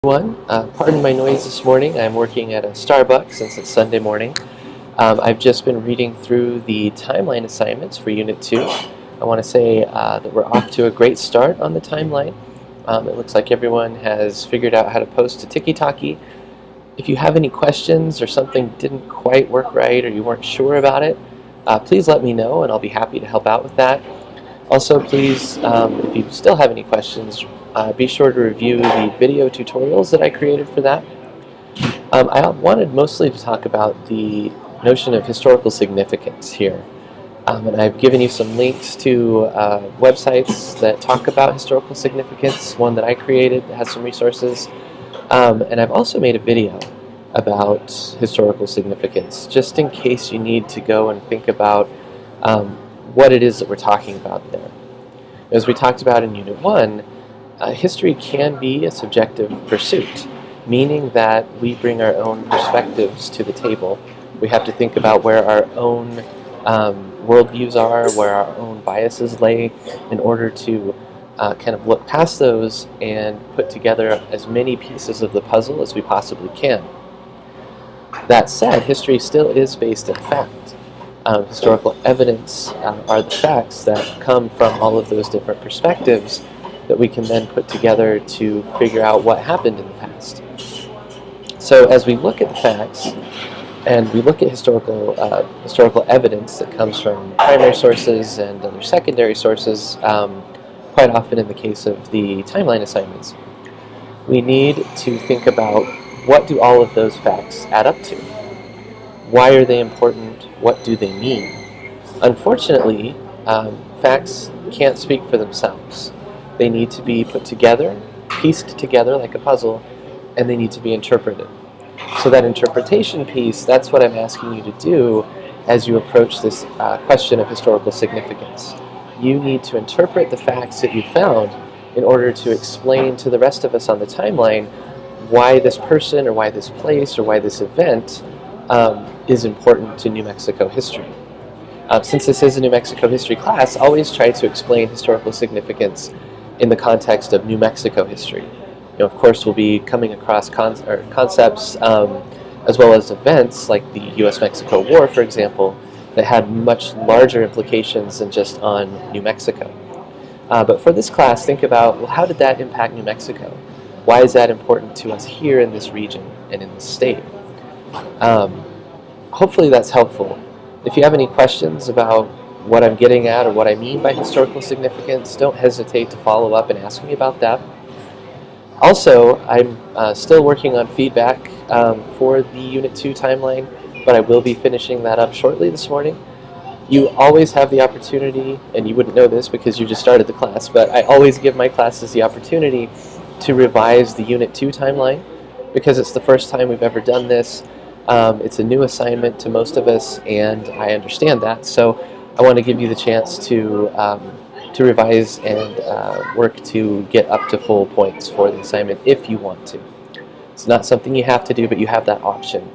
Pardon my noise this morning. I'm working at a Starbucks since it's Sunday morning. I've just been reading through the timeline assignments for Unit 2. I want to say that we're off to a great start on the timeline. It looks like everyone has figured out how to post to Tiki-Taki. If you have any questions or something didn't quite work right or you weren't sure about it, please let me know and I'll be happy to help out with that. Also, please, if you still have any questions, be sure to review the video tutorials that I created for that. I wanted mostly to talk about the notion of historical significance here. And I've given you some links to websites that talk about historical significance, one that I created that has some resources. And I've also made a video about historical significance, just in case you need to go and think about what it is that we're talking about there. As we talked about in Unit 1, history can be a subjective pursuit, meaning that we bring our own perspectives to the table. We have to think about where our own worldviews are, where our own biases lay, in order to kind of look past those and put together as many pieces of the puzzle as we possibly can. That said, history still is based in fact. Historical evidence are the facts that come from all of those different perspectives that we can then put together to figure out what happened in the past. So as we look at the facts and we look at historical evidence that comes from primary sources and other secondary sources, quite often in the case of the timeline assignments, we need to think about what do all of those facts add up to? Why are they important? What do they mean? Unfortunately, facts can't speak for themselves. They need to be put together, pieced together like a puzzle, and they need to be interpreted. So that interpretation piece, that's what I'm asking you to do as you approach this question of historical significance. You need to interpret the facts that you found in order to explain to the rest of us on the timeline why this person or why this place or why this event is important to New Mexico history. Since this is a New Mexico history class, always try to explain historical significance in the context of New Mexico history. Of course, we'll be coming across concepts as well as events like the U.S.-Mexico War, for example, that had much larger implications than just on New Mexico. But for this class, think about, well, how did that impact New Mexico? Why is that important to us here in this region and in this state? Hopefully that's helpful. If you have any questions about what I'm getting at or what I mean by historical significance, don't hesitate to follow up and ask me about that. Also, I'm still working on feedback for the Unit 2 timeline, but I will be finishing that up shortly this morning. You always have the opportunity, and you wouldn't know this because you just started the class, but I always give my classes the opportunity to revise the Unit 2 timeline because it's the first time we've ever done this. It's a new assignment to most of us, and I understand that, so I want to give you the chance to revise and work to get up to full points for the assignment if you want to. It's not something you have to do, but you have that option.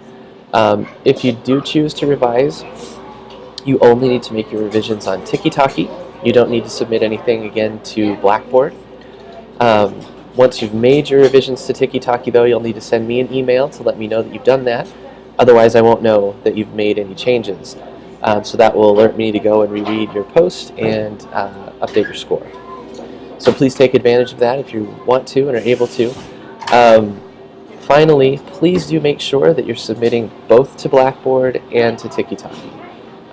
If you do choose to revise, you only need to make your revisions on Tiki-Taki. You don't need to submit anything again to Blackboard. Once you've made your revisions to Tiki-Taki, though, you'll need to send me an email to let me know that you've done that. Otherwise, I won't know that you've made any changes. So that will alert me to go and reread your post and update your score. So please take advantage of that if you want to and are able to. Finally, please do make sure that you're submitting both to Blackboard and to Tiki-Taki.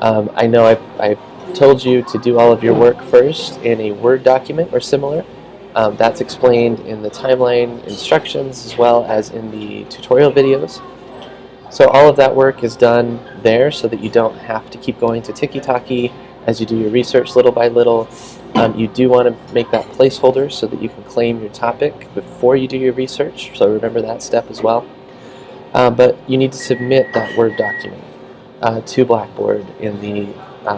I know I've told you to do all of your work first in a Word document or similar. That's explained in the timeline instructions as well as in the tutorial videos. So all of that work is done there so that you don't have to keep going to Tiki-Taki as you do your research little by little. You do want to make that placeholder so that you can claim your topic before you do your research, so remember that step as well. But you need to submit that Word document to Blackboard in the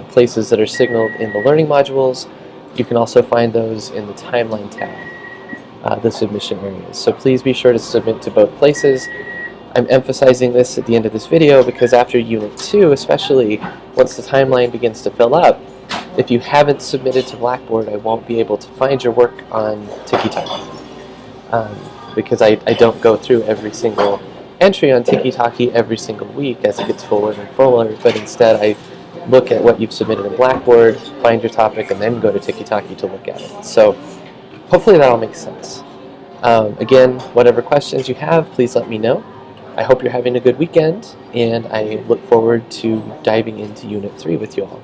places that are signaled in the learning modules. You can also find those in the timeline tab, the submission areas. So please be sure to submit to both places. I'm emphasizing this at the end of this video because after Unit 2, especially once the timeline begins to fill up, if you haven't submitted to Blackboard, I won't be able to find your work on Tiki-Taki. because I don't go through every single entry on Tiki every single week as it gets fuller and fuller, but instead I look at what you've submitted in Blackboard, find your topic, and then go to Tiki to look at it. So hopefully that all makes sense. Again, whatever questions you have, please let me know. I hope you're having a good weekend, and I look forward to diving into Unit 3 with you all.